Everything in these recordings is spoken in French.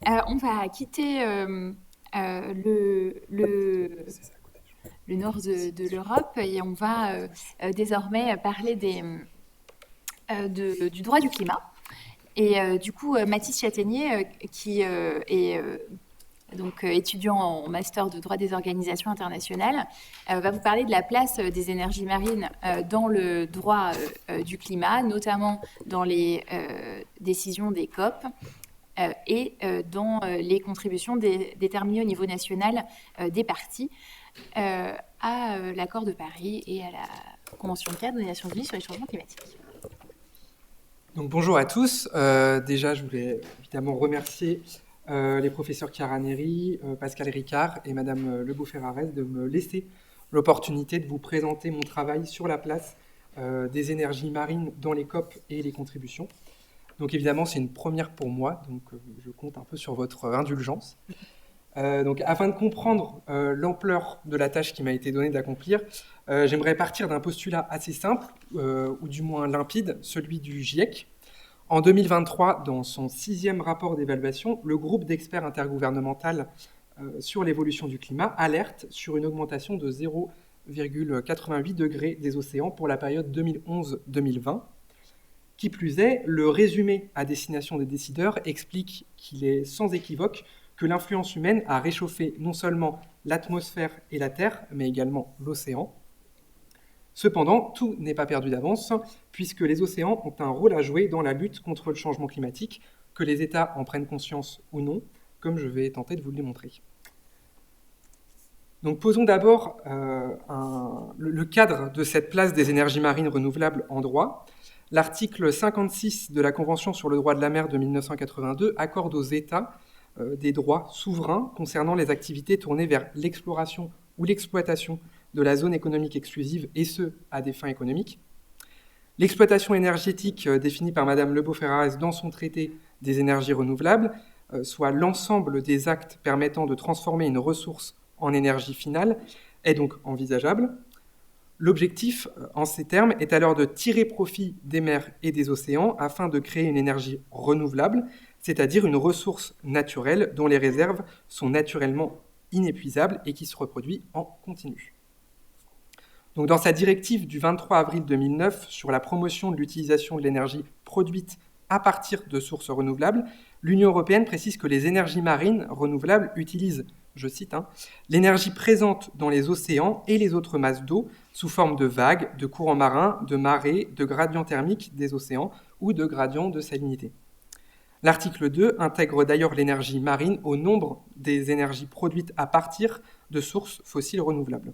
On va quitter le nord de l'Europe et on va désormais parler du droit du climat. Et du coup, Mathis Châtaignier, qui est donc étudiant en master de droit des organisations internationales, va vous parler de la place des énergies marines dans le droit du climat, notamment dans les décisions des COP et dans les contributions déterminées au niveau national des parties à l'accord de Paris et à la Convention cadre des Nations Unies sur les changements climatiques. Donc bonjour à tous. Déjà, je voulais évidemment remercier les professeurs Chiara Neri, Pascal Ricard et Madame Lebeau-Ferrarès de me laisser l'opportunité de vous présenter mon travail sur la place des énergies marines dans les COP et les contributions. Donc évidemment, c'est une première pour moi, donc je compte un peu sur votre indulgence. Donc, afin de comprendre l'ampleur de la tâche qui m'a été donnée d'accomplir, j'aimerais partir d'un postulat assez simple, ou du moins limpide, celui du GIEC. En 2023, dans son 6e rapport d'évaluation, le groupe d'experts intergouvernemental sur l'évolution du climat alerte sur une augmentation de 0,88 degrés des océans pour la période 2011-2020. Qui plus est, le résumé à destination des décideurs explique qu'il est sans équivoque que l'influence humaine a réchauffé non seulement l'atmosphère et la Terre, mais également l'océan. Cependant, tout n'est pas perdu d'avance, puisque les océans ont un rôle à jouer dans la lutte contre le changement climatique, que les États en prennent conscience ou non, comme je vais tenter de vous le démontrer. Donc posons d'abord le cadre de cette place des énergies marines renouvelables en droit. L'article 56 de la Convention sur le droit de la mer de 1982 accorde aux États des droits souverains concernant les activités tournées vers l'exploration ou l'exploitation de la zone économique exclusive, et ce, à des fins économiques. L'exploitation énergétique définie par Madame Lebeau-Ferrarès dans son traité des énergies renouvelables, soit l'ensemble des actes permettant de transformer une ressource en énergie finale, est donc envisageable. L'objectif, en ces termes, est alors de tirer profit des mers et des océans afin de créer une énergie renouvelable, c'est-à-dire une ressource naturelle dont les réserves sont naturellement inépuisables et qui se reproduit en continu. Donc, dans sa directive du 23 avril 2009 sur la promotion de l'utilisation de l'énergie produite à partir de sources renouvelables, l'Union européenne précise que les énergies marines renouvelables utilisent, je cite, l'énergie présente dans les océans et les autres masses d'eau sous forme de vagues, de courants marins, de marées, de gradients thermiques des océans ou de gradients de salinité. L'article 2 intègre d'ailleurs l'énergie marine au nombre des énergies produites à partir de sources fossiles renouvelables.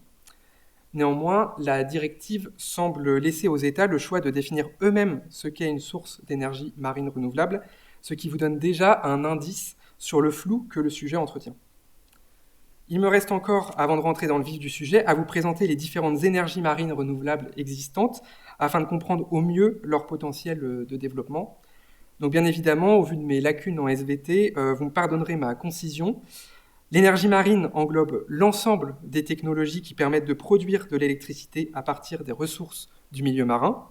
Néanmoins, la directive semble laisser aux États le choix de définir eux-mêmes ce qu'est une source d'énergie marine renouvelable, ce qui vous donne déjà un indice sur le flou que le sujet entretient. Il me reste encore, avant de rentrer dans le vif du sujet, à vous présenter les différentes énergies marines renouvelables existantes afin de comprendre au mieux leur potentiel de développement. Donc bien évidemment, au vu de mes lacunes en SVT, vous me pardonnerez ma concision. L'énergie marine englobe l'ensemble des technologies qui permettent de produire de l'électricité à partir des ressources du milieu marin.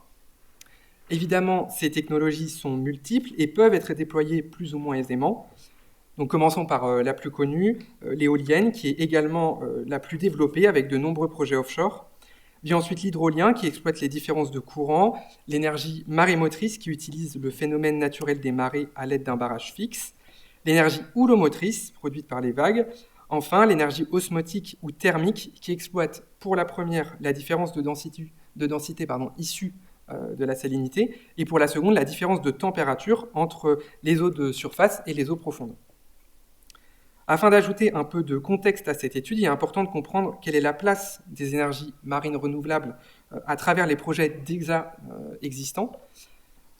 Évidemment, ces technologies sont multiples et peuvent être déployées plus ou moins aisément. Donc commençons par la plus connue, l'éolienne, qui est également la plus développée avec de nombreux projets offshore. Vient ensuite l'hydrolien, qui exploite les différences de courant, l'énergie marémotrice, qui utilise le phénomène naturel des marées à l'aide d'un barrage fixe, l'énergie houlomotrice, produite par les vagues, enfin l'énergie osmotique ou thermique, qui exploite pour la première la différence de densité issue de la salinité, et pour la seconde la différence de température entre les eaux de surface et les eaux profondes. Afin d'ajouter un peu de contexte à cette étude, il est important de comprendre quelle est la place des énergies marines renouvelables à travers les projets d'EXA existants.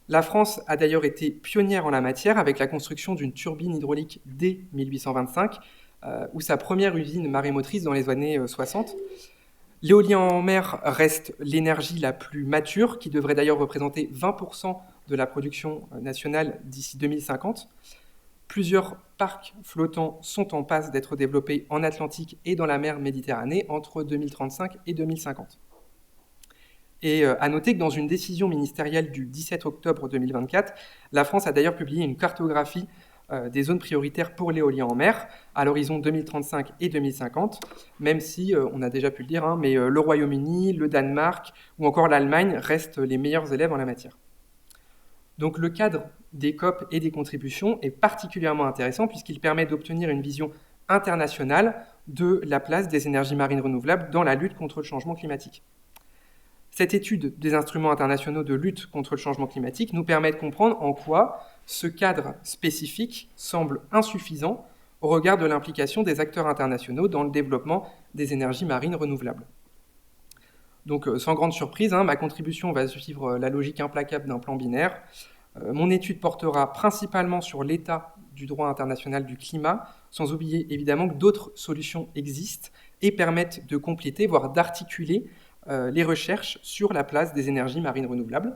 La France a d'ailleurs été pionnière en la matière avec la construction d'une turbine hydraulique dès 1825 ou sa première usine marémotrice dans les années 60. L'éolien en mer reste l'énergie la plus mature, qui devrait d'ailleurs représenter 20% de la production nationale d'ici 2050. Plusieurs parcs flottants sont en passe d'être développés en Atlantique et dans la mer Méditerranée entre 2035 et 2050. Et à noter que dans une décision ministérielle du 17 octobre 2024, la France a d'ailleurs publié une cartographie des zones prioritaires pour l'éolien en mer à l'horizon 2035 et 2050, même si, on a déjà pu le dire, mais le Royaume-Uni, le Danemark ou encore l'Allemagne restent les meilleurs élèves en la matière. Donc le cadre des COP et des contributions est particulièrement intéressant puisqu'il permet d'obtenir une vision internationale de la place des énergies marines renouvelables dans la lutte contre le changement climatique. Cette étude des instruments internationaux de lutte contre le changement climatique nous permet de comprendre en quoi ce cadre spécifique semble insuffisant au regard de l'implication des acteurs internationaux dans le développement des énergies marines renouvelables. Donc, sans grande surprise, ma contribution va suivre la logique implacable d'un plan binaire. Mon étude portera principalement sur l'état du droit international du climat, sans oublier évidemment que d'autres solutions existent et permettent de compléter, voire d'articuler les recherches sur la place des énergies marines renouvelables.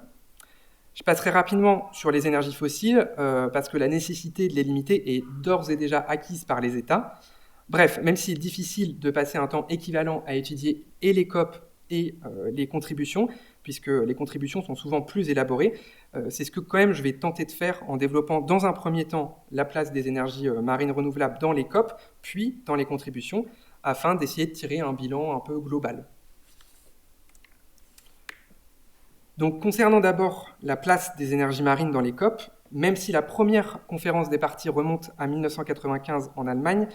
Je passerai rapidement sur les énergies fossiles, parce que la nécessité de les limiter est d'ores et déjà acquise par les États. Bref, même s'il est difficile de passer un temps équivalent à étudier et les COP et les contributions, puisque les contributions sont souvent plus élaborées, c'est ce que quand même je vais tenter de faire en développant dans un premier temps la place des énergies marines renouvelables dans les COP, puis dans les contributions, afin d'essayer de tirer un bilan un peu global. Donc, concernant d'abord la place des énergies marines dans les COP, même si la première conférence des parties remonte à 1995 en Allemagne,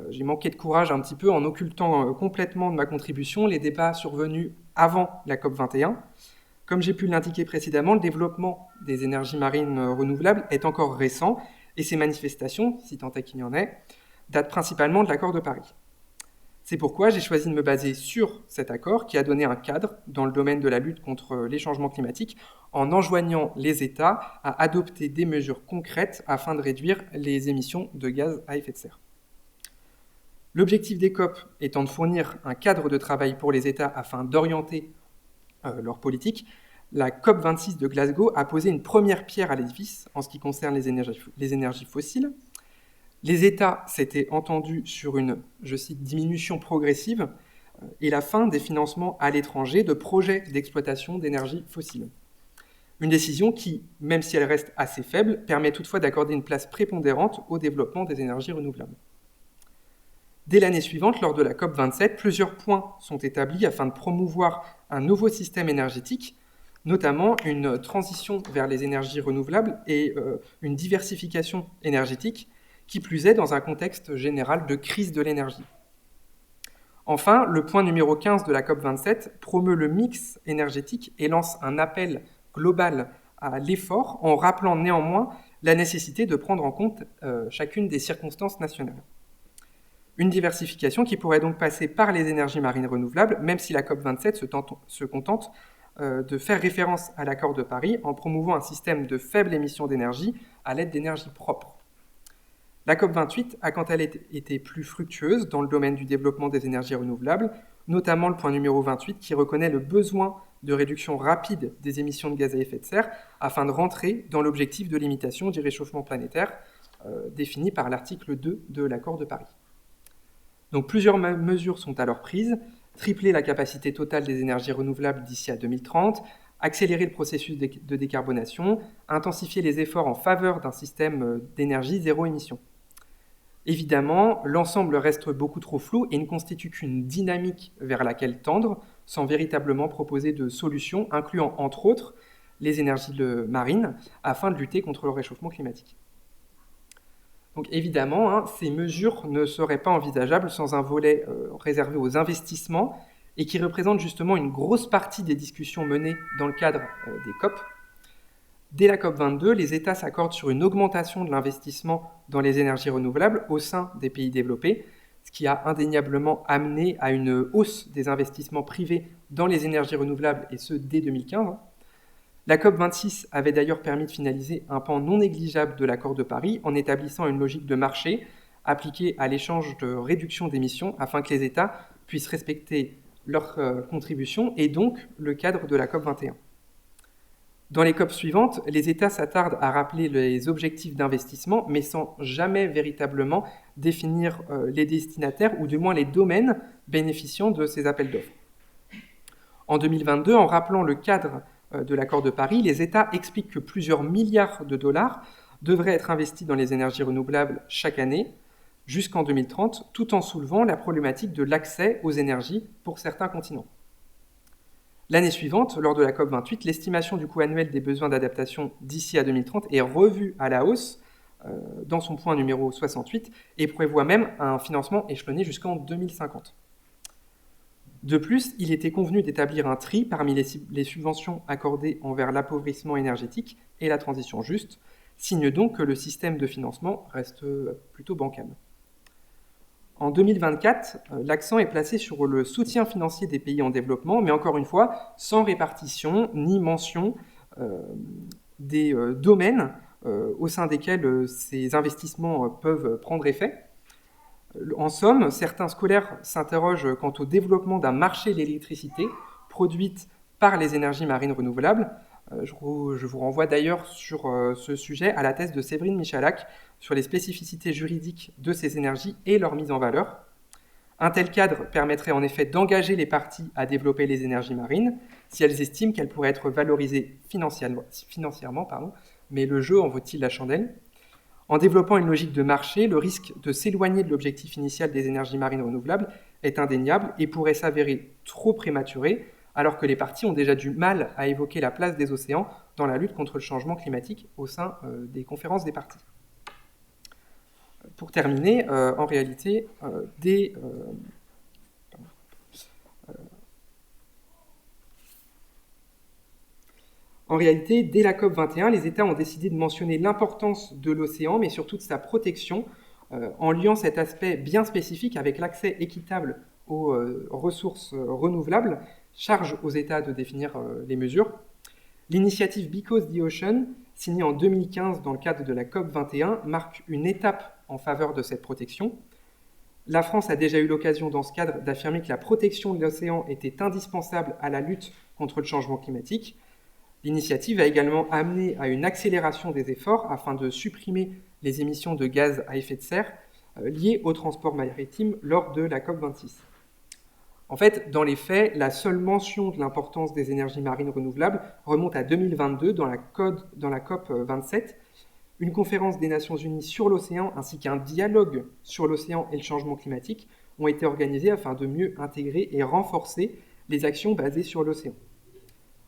j'ai manqué de courage un petit peu en occultant complètement de ma contribution les débats survenus avant la COP 21. Comme j'ai pu l'indiquer précédemment, le développement des énergies marines renouvelables est encore récent et ces manifestations, si tant est qu'il y en ait, datent principalement de l'accord de Paris. C'est pourquoi j'ai choisi de me baser sur cet accord qui a donné un cadre dans le domaine de la lutte contre les changements climatiques en enjoignant les États à adopter des mesures concrètes afin de réduire les émissions de gaz à effet de serre. L'objectif des COP étant de fournir un cadre de travail pour les États afin d'orienter leur politique, la COP 26 de Glasgow a posé une première pierre à l'édifice en ce qui concerne les énergies fossiles. Les États s'étaient entendus sur une, je cite, diminution progressive et la fin des financements à l'étranger de projets d'exploitation d'énergie fossile. Une décision qui, même si elle reste assez faible, permet toutefois d'accorder une place prépondérante au développement des énergies renouvelables. Dès l'année suivante, lors de la COP 27, plusieurs points sont établis afin de promouvoir un nouveau système énergétique, notamment une transition vers les énergies renouvelables et une diversification énergétique, qui plus est dans un contexte général de crise de l'énergie. Enfin, le point numéro 15 de la COP27 promeut le mix énergétique et lance un appel global à l'effort en rappelant néanmoins la nécessité de prendre en compte chacune des circonstances nationales. Une diversification qui pourrait donc passer par les énergies marines renouvelables, même si la COP27 se contente de faire référence à l'accord de Paris en promouvant un système de faible émission d'énergie à l'aide d'énergies propres. La COP28 a quant à elle été plus fructueuse dans le domaine du développement des énergies renouvelables, notamment le point numéro 28 qui reconnaît le besoin de réduction rapide des émissions de gaz à effet de serre afin de rentrer dans l'objectif de limitation du réchauffement planétaire défini par l'article 2 de l'accord de Paris. Donc plusieurs mesures sont alors prises, tripler la capacité totale des énergies renouvelables d'ici à 2030, accélérer le processus de décarbonation, intensifier les efforts en faveur d'un système d'énergie zéro émission. Évidemment, l'ensemble reste beaucoup trop flou et ne constitue qu'une dynamique vers laquelle tendre, sans véritablement proposer de solutions, incluant entre autres les énergies marines, afin de lutter contre le réchauffement climatique. Donc évidemment, ces mesures ne seraient pas envisageables sans un volet réservé aux investissements et qui représente justement une grosse partie des discussions menées dans le cadre des COP. Dès la COP 22, les États s'accordent sur une augmentation de l'investissement dans les énergies renouvelables au sein des pays développés, ce qui a indéniablement amené à une hausse des investissements privés dans les énergies renouvelables, et ce dès 2015. La COP 26 avait d'ailleurs permis de finaliser un pan non négligeable de l'accord de Paris en établissant une logique de marché appliquée à l'échange de réduction d'émissions afin que les États puissent respecter leurs contributions et donc le cadre de la COP 21. Dans les COP suivantes, les États s'attardent à rappeler les objectifs d'investissement, mais sans jamais véritablement définir les destinataires ou du moins les domaines bénéficiant de ces appels d'offres. En 2022, en rappelant le cadre de l'accord de Paris, les États expliquent que plusieurs milliards de dollars devrait être investi dans les énergies renouvelables chaque année, jusqu'en 2030, tout en soulevant la problématique de l'accès aux énergies pour certains continents. L'année suivante, lors de la COP28, l'estimation du coût annuel des besoins d'adaptation d'ici à 2030 est revue à la hausse dans son point numéro 68 et prévoit même un financement échelonné jusqu'en 2050. De plus, il était convenu d'établir un tri parmi les subventions accordées envers l'appauvrissement énergétique et la transition juste, signe donc que le système de financement reste plutôt bancal. En 2024, l'accent est placé sur le soutien financier des pays en développement, mais encore une fois, sans répartition ni mention des domaines au sein desquels ces investissements peuvent prendre effet. En somme, certains scolaires s'interrogent quant au développement d'un marché de l'électricité produite par les énergies marines renouvelables. Je vous renvoie d'ailleurs sur ce sujet à la thèse de Séverine Michalak sur les spécificités juridiques de ces énergies et leur mise en valeur. Un tel cadre permettrait en effet d'engager les parties à développer les énergies marines si elles estiment qu'elles pourraient être valorisées financièrement, mais le jeu en vaut-il la chandelle ? En développant une logique de marché, le risque de s'éloigner de l'objectif initial des énergies marines renouvelables est indéniable et pourrait s'avérer trop prématuré, alors que les parties ont déjà du mal à évoquer la place des océans dans la lutte contre le changement climatique au sein des conférences des parties. Pour terminer, en réalité, dès la COP21, les États ont décidé de mentionner l'importance de l'océan, mais surtout de sa protection, en liant cet aspect bien spécifique avec l'accès équitable aux ressources renouvelables, charge aux États de définir les mesures. L'initiative Because the Ocean, signée en 2015 dans le cadre de la COP21, marque une étape en faveur de cette protection. La France a déjà eu l'occasion dans ce cadre d'affirmer que la protection de l'océan était indispensable à la lutte contre le changement climatique. L'initiative a également amené à une accélération des efforts afin de supprimer les émissions de gaz à effet de serre liées au transport maritime lors de la COP26. En fait, dans les faits, la seule mention de l'importance des énergies marines renouvelables remonte à 2022 dans la COP27, une conférence des Nations Unies sur l'océan ainsi qu'un dialogue sur l'océan et le changement climatique ont été organisés afin de mieux intégrer et renforcer les actions basées sur l'océan.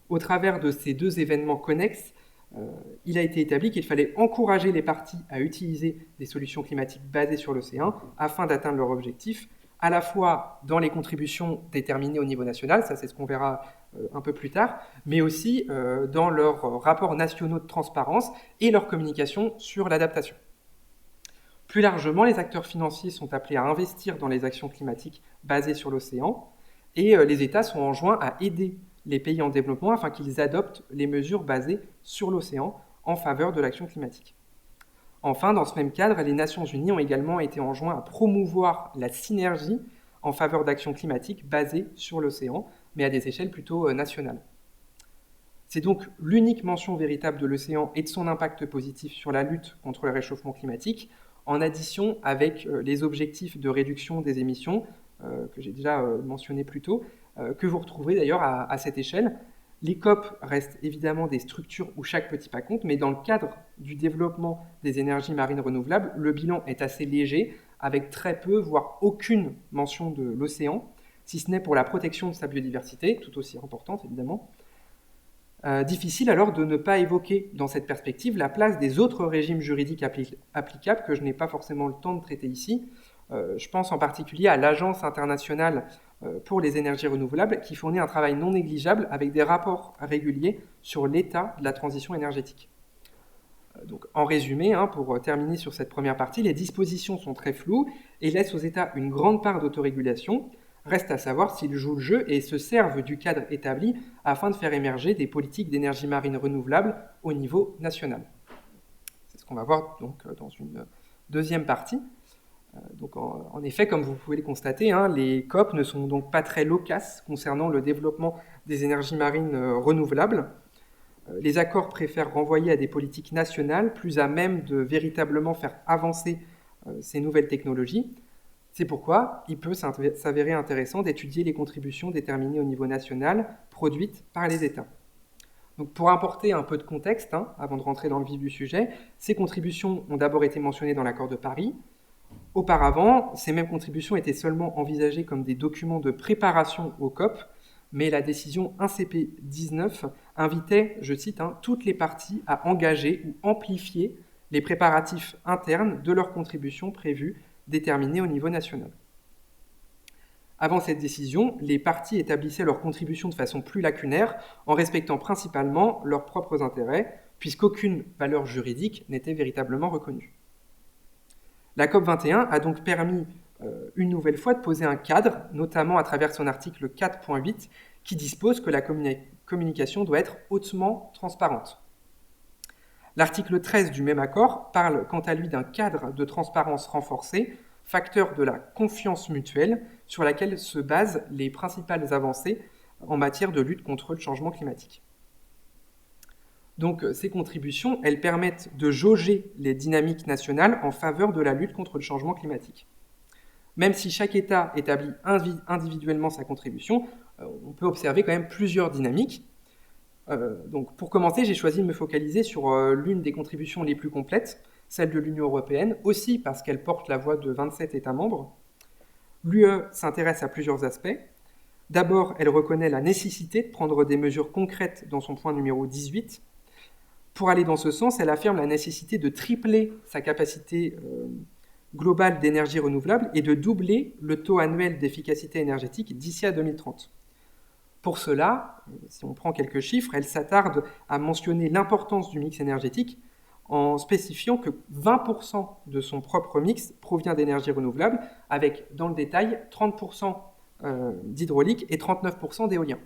Au travers de ces deux événements connexes, il a été établi qu'il fallait encourager les parties à utiliser des solutions climatiques basées sur l'océan afin d'atteindre leur objectif, à la fois dans les contributions déterminées au niveau national, ça c'est ce qu'on verra un peu plus tard, mais aussi dans leurs rapports nationaux de transparence et leur communication sur l'adaptation. Plus largement, les acteurs financiers sont appelés à investir dans les actions climatiques basées sur l'océan et les États sont enjoints à aider les pays en développement afin qu'ils adoptent les mesures basées sur l'océan en faveur de l'action climatique. Enfin, dans ce même cadre, les Nations Unies ont également été enjoints à promouvoir la synergie en faveur d'actions climatiques basées sur l'océan, mais à des échelles plutôt nationales. C'est donc l'unique mention véritable de l'océan et de son impact positif sur la lutte contre le réchauffement climatique, en addition avec les objectifs de réduction des émissions, que j'ai déjà mentionné plus tôt, que vous retrouverez d'ailleurs à cette échelle. Les COP restent évidemment des structures où chaque petit pas compte, mais dans le cadre du développement des énergies marines renouvelables, le bilan est assez léger, avec très peu, voire aucune mention de l'océan, si ce n'est pour la protection de sa biodiversité, tout aussi importante évidemment. Difficile alors de ne pas évoquer dans cette perspective la place des autres régimes juridiques applicables que je n'ai pas forcément le temps de traiter ici. Je pense en particulier à l'Agence internationale pour les énergies renouvelables qui fournit un travail non négligeable avec des rapports réguliers sur l'état de la transition énergétique. Donc, en résumé, pour terminer sur cette première partie, les dispositions sont très floues et laissent aux États une grande part d'autorégulation. Reste à savoir s'ils jouent le jeu et se servent du cadre établi afin de faire émerger des politiques d'énergie marine renouvelable au niveau national. C'est ce qu'on va voir donc, dans une deuxième partie. Donc, en effet, comme vous pouvez le constater, les COP ne sont donc pas très loquaces concernant le développement des énergies marines renouvelables. Les accords préfèrent renvoyer à des politiques nationales plus à même de véritablement faire avancer ces nouvelles technologies. C'est pourquoi il peut s'avérer intéressant d'étudier les contributions déterminées au niveau national produites par les États. Donc, pour apporter un peu de contexte, avant de rentrer dans le vif du sujet, ces contributions ont d'abord été mentionnées dans l'accord de Paris. Auparavant, ces mêmes contributions étaient seulement envisagées comme des documents de préparation au COP, mais la décision 1CP19 invitait, je cite, toutes les parties à engager ou amplifier les préparatifs internes de leurs contributions prévues, déterminées au niveau national. Avant cette décision, les parties établissaient leurs contributions de façon plus lacunaire, en respectant principalement leurs propres intérêts, puisqu'aucune valeur juridique n'était véritablement reconnue. La COP21 a donc permis une nouvelle fois de poser un cadre, notamment à travers son article 4.8, qui dispose que la communication doit être hautement transparente. L'article 13 du même accord parle quant à lui d'un cadre de transparence renforcé, facteur de la confiance mutuelle, sur laquelle se basent les principales avancées en matière de lutte contre le changement climatique. Donc ces contributions, elles permettent de jauger les dynamiques nationales en faveur de la lutte contre le changement climatique. Même si chaque État établit individuellement sa contribution, on peut observer quand même plusieurs dynamiques. Donc pour commencer, j'ai choisi de me focaliser sur l'une des contributions les plus complètes, celle de l'Union européenne, aussi parce qu'elle porte la voix de 27 États membres. L'UE s'intéresse à plusieurs aspects. D'abord, elle reconnaît la nécessité de prendre des mesures concrètes dans son point numéro 18. Pour aller dans ce sens, elle affirme la nécessité de tripler sa capacité globale d'énergie renouvelable et de doubler le taux annuel d'efficacité énergétique d'ici à 2030. Pour cela, si on prend quelques chiffres, elle s'attarde à mentionner l'importance du mix énergétique en spécifiant que 20% de son propre mix provient d'énergie renouvelable, avec, dans le détail, 30% d'hydraulique et 39% d'éolien.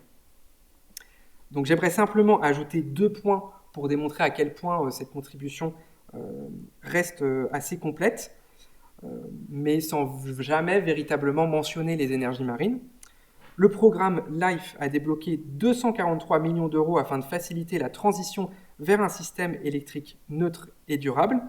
Donc j'aimerais simplement ajouter 2 points pour démontrer à quel point cette contribution reste assez complète, mais sans jamais véritablement mentionner les énergies marines. Le programme LIFE a débloqué 243 millions d'euros afin de faciliter la transition vers un système électrique neutre et durable.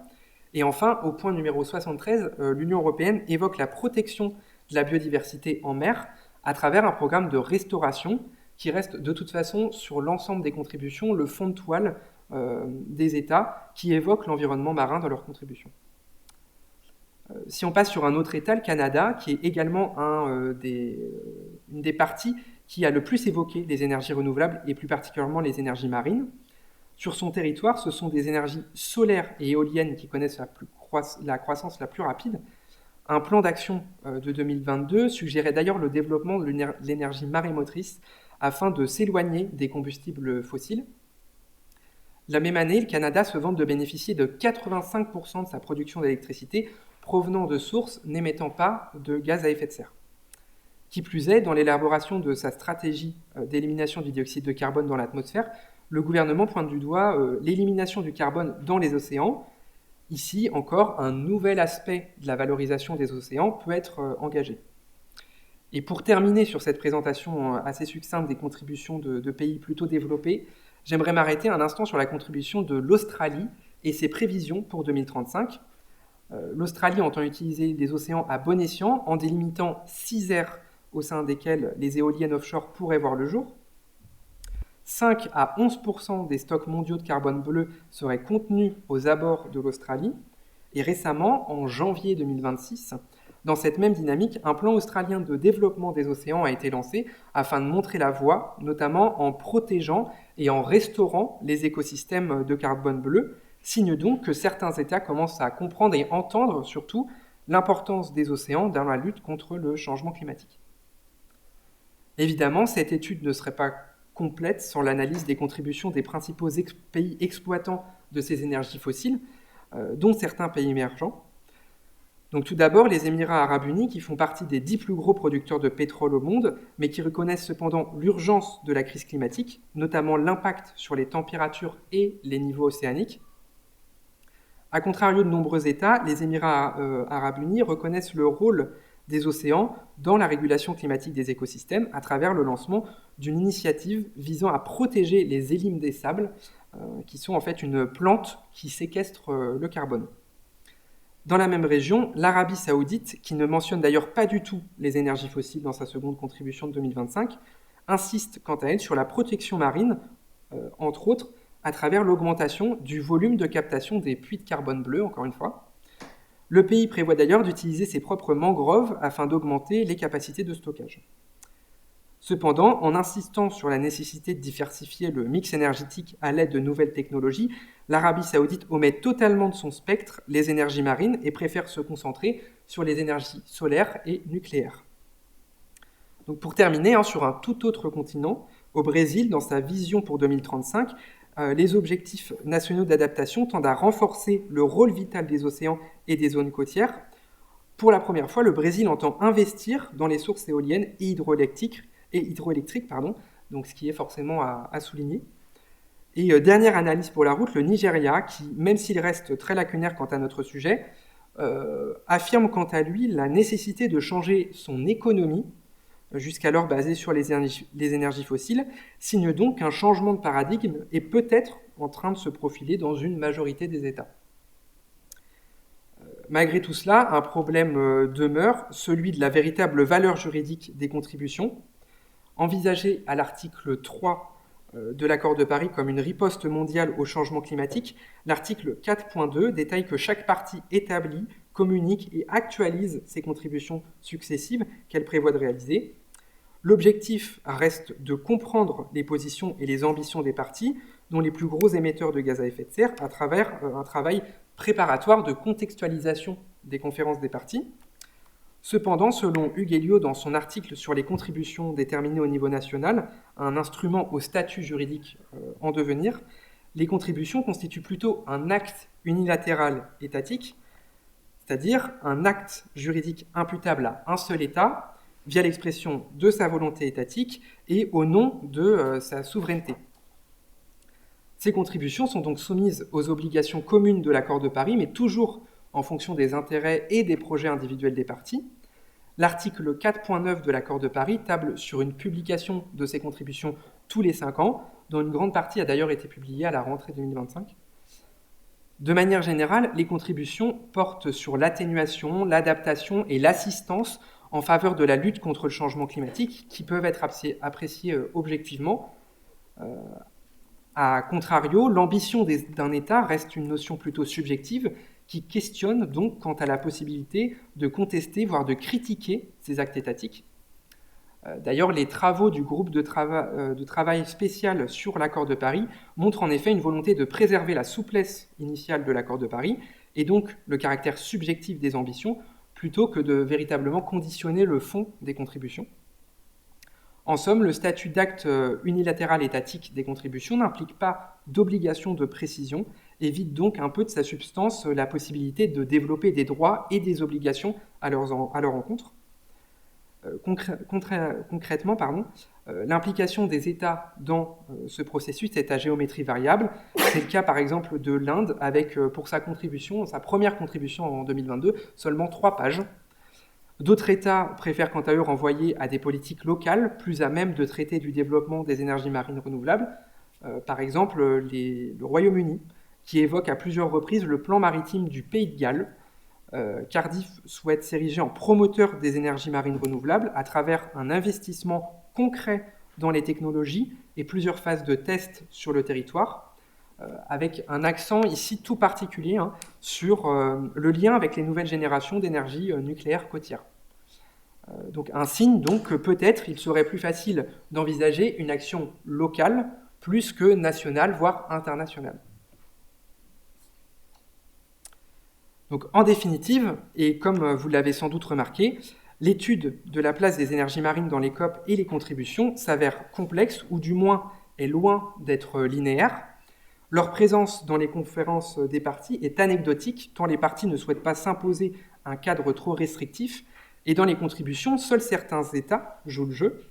Et enfin, au point numéro 73, l'Union européenne évoque la protection de la biodiversité en mer à travers un programme de restauration qui reste de toute façon sur l'ensemble des contributions le fond de toile des États qui évoquent l'environnement marin dans leurs contributions. Si on passe sur un autre État, le Canada, qui est également une des parties qui a le plus évoqué les énergies renouvelables et plus particulièrement les énergies marines. Sur son territoire, ce sont des énergies solaires et éoliennes qui connaissent la croissance la plus rapide. Un plan d'action de 2022 suggérait d'ailleurs le développement de l'énergie marémotrice afin de s'éloigner des combustibles fossiles. La même année, le Canada se vante de bénéficier de 85% de sa production d'électricité provenant de sources n'émettant pas de gaz à effet de serre. Qui plus est, dans l'élaboration de sa stratégie d'élimination du dioxyde de carbone dans l'atmosphère, le gouvernement pointe du doigt l'élimination du carbone dans les océans. Ici, encore, un nouvel aspect de la valorisation des océans peut être engagé. Et pour terminer sur cette présentation assez succincte des contributions de pays plutôt développés, j'aimerais m'arrêter un instant sur la contribution de l'Australie et ses prévisions pour 2035. L'Australie entend utiliser les océans à bon escient en délimitant 6 aires au sein desquelles les éoliennes offshore pourraient voir le jour. 5 à 11% des stocks mondiaux de carbone bleu seraient contenus aux abords de l'Australie. Et récemment, en janvier 2026, dans cette même dynamique, un plan australien de développement des océans a été lancé afin de montrer la voie, notamment en protégeant et en restaurant les écosystèmes de carbone bleu, signe donc que certains États commencent à comprendre et entendre surtout l'importance des océans dans la lutte contre le changement climatique. Évidemment, cette étude ne serait pas complète sans l'analyse des contributions des principaux pays exploitants de ces énergies fossiles, dont certains pays émergents. Donc tout d'abord, les Émirats arabes unis, qui font partie des 10 plus gros producteurs de pétrole au monde, mais qui reconnaissent cependant l'urgence de la crise climatique, notamment l'impact sur les températures et les niveaux océaniques. A contrario de nombreux États, les Émirats arabes unis reconnaissent le rôle des océans dans la régulation climatique des écosystèmes à travers le lancement d'une initiative visant à protéger les élimes des sables, qui sont en fait une plante qui séquestre le carbone. Dans la même région, l'Arabie saoudite, qui ne mentionne d'ailleurs pas du tout les énergies fossiles dans sa seconde contribution de 2025, insiste quant à elle sur la protection marine entre autres à travers l'augmentation du volume de captation des puits de carbone bleu, encore une fois. Le pays prévoit d'ailleurs d'utiliser ses propres mangroves afin d'augmenter les capacités de stockage. Cependant, en insistant sur la nécessité de diversifier le mix énergétique à l'aide de nouvelles technologies, l'Arabie saoudite omet totalement de son spectre les énergies marines et préfère se concentrer sur les énergies solaires et nucléaires. Donc pour terminer, sur un tout autre continent, au Brésil, dans sa vision pour 2035, les objectifs nationaux d'adaptation tendent à renforcer le rôle vital des océans et des zones côtières. Pour la première fois, le Brésil entend investir dans les sources éoliennes et hydroélectriques, donc ce qui est forcément à souligner. Et dernière analyse pour la route, le Nigeria, qui, même s'il reste très lacunaire quant à notre sujet, affirme quant à lui la nécessité de changer son économie, jusqu'alors basée sur les énergies fossiles, signe donc qu'un changement de paradigme est peut-être en train de se profiler dans une majorité des États. Malgré tout cela, un problème demeure, celui de la véritable valeur juridique des contributions. Envisagé à l'article 3 de l'accord de Paris comme une riposte mondiale au changement climatique, l'article 4.2 détaille que chaque partie établit, communique et actualise ses contributions successives qu'elle prévoit de réaliser. L'objectif reste de comprendre les positions et les ambitions des parties, dont les plus gros émetteurs de gaz à effet de serre, à travers un travail préparatoire de contextualisation des conférences des parties. Cependant, selon Hugues Elliot, dans son article sur les contributions déterminées au niveau national, un instrument au statut juridique en devenir, les contributions constituent plutôt un acte unilatéral étatique, c'est-à-dire un acte juridique imputable à un seul État, via l'expression de sa volonté étatique et au nom de sa souveraineté. Ces contributions sont donc soumises aux obligations communes de l'accord de Paris, mais toujours en fonction des intérêts et des projets individuels des parties. L'article 4.9 de l'accord de Paris table sur une publication de ces contributions tous les 5 ans, dont une grande partie a d'ailleurs été publiée à la rentrée 2025. De manière générale, les contributions portent sur l'atténuation, l'adaptation et l'assistance en faveur de la lutte contre le changement climatique, qui peuvent être appréciées objectivement. A contrario, l'ambition d'un État reste une notion plutôt subjective qui questionne donc quant à la possibilité de contester, voire de critiquer ces actes étatiques. D'ailleurs, les travaux du groupe de travail spécial sur l'accord de Paris montrent en effet une volonté de préserver la souplesse initiale de l'accord de Paris et donc le caractère subjectif des ambitions, plutôt que de véritablement conditionner le fond des contributions. En somme, le statut d'acte unilatéral étatique des contributions n'implique pas d'obligation de précision et vide donc un peu de sa substance la possibilité de développer des droits et des obligations à leur encontre. Concrètement, l'implication des États dans ce processus est à géométrie variable. C'est le cas par exemple de l'Inde avec pour sa première contribution en 2022, seulement 3 pages. D'autres États préfèrent quant à eux renvoyer à des politiques locales plus à même de traiter du développement des énergies marines renouvelables. Par exemple, le Royaume-Uni, qui évoque à plusieurs reprises le plan maritime du Pays de Galles. Cardiff souhaite s'ériger en promoteur des énergies marines renouvelables à travers un investissement concret dans les technologies et plusieurs phases de tests sur le territoire, avec un accent ici tout particulier sur le lien avec les nouvelles générations d'énergie nucléaire côtière. Donc un signe donc, que peut-être il serait plus facile d'envisager une action locale plus que nationale, voire internationale. Donc, en définitive, et comme vous l'avez sans doute remarqué, l'étude de la place des énergies marines dans les COP et les contributions s'avère complexe, ou du moins est loin d'être linéaire. Leur présence dans les conférences des parties est anecdotique, tant les parties ne souhaitent pas s'imposer un cadre trop restrictif, et dans les contributions, seuls certains États jouent le jeu.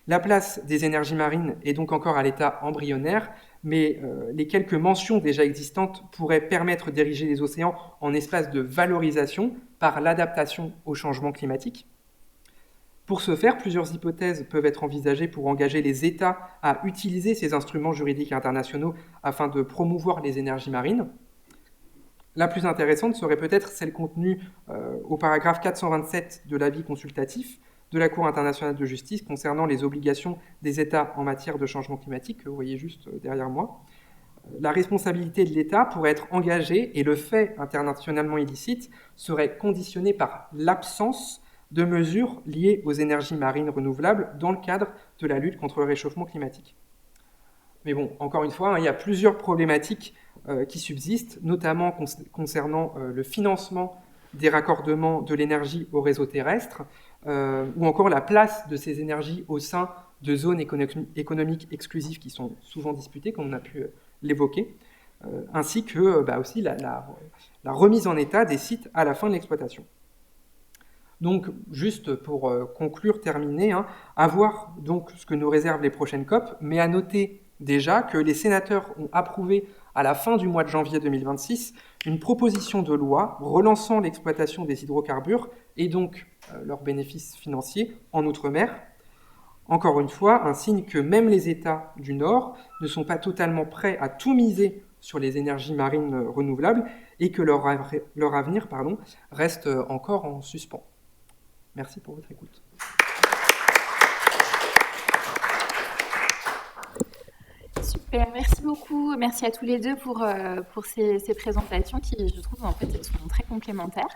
La place des énergies marines est donc encore à l'état embryonnaire, mais les quelques mentions déjà existantes pourraient permettre d'ériger les océans en espace de valorisation par l'adaptation au changement climatique. Pour ce faire, plusieurs hypothèses peuvent être envisagées pour engager les États à utiliser ces instruments juridiques internationaux afin de promouvoir les énergies marines. La plus intéressante serait peut-être celle contenue au paragraphe 427 de l'avis consultatif, de la Cour internationale de justice concernant les obligations des États en matière de changement climatique, que vous voyez juste derrière moi. La responsabilité de l'État pourrait être engagée et le fait internationalement illicite serait conditionné par l'absence de mesures liées aux énergies marines renouvelables dans le cadre de la lutte contre le réchauffement climatique. Mais bon, encore une fois, il y a plusieurs problématiques qui subsistent, notamment concernant le financement des raccordements de l'énergie au réseau terrestre, ou encore la place de ces énergies au sein de zones économiques exclusives qui sont souvent disputées, comme on a pu l'évoquer, ainsi que aussi la remise en état des sites à la fin de l'exploitation. Donc, juste pour conclure, terminer, à voir donc ce que nous réservent les prochaines COP, mais à noter déjà que les sénateurs ont approuvé à la fin du mois de janvier 2026 une proposition de loi relançant l'exploitation des hydrocarbures et donc leurs bénéfices financiers en Outre-mer. Encore une fois, un signe que même les États du Nord ne sont pas totalement prêts à tout miser sur les énergies marines renouvelables et que leur avenir reste encore en suspens. Merci pour votre écoute. Super, merci beaucoup. Merci à tous les deux pour ces présentations qui, je trouve, en fait, sont très complémentaires.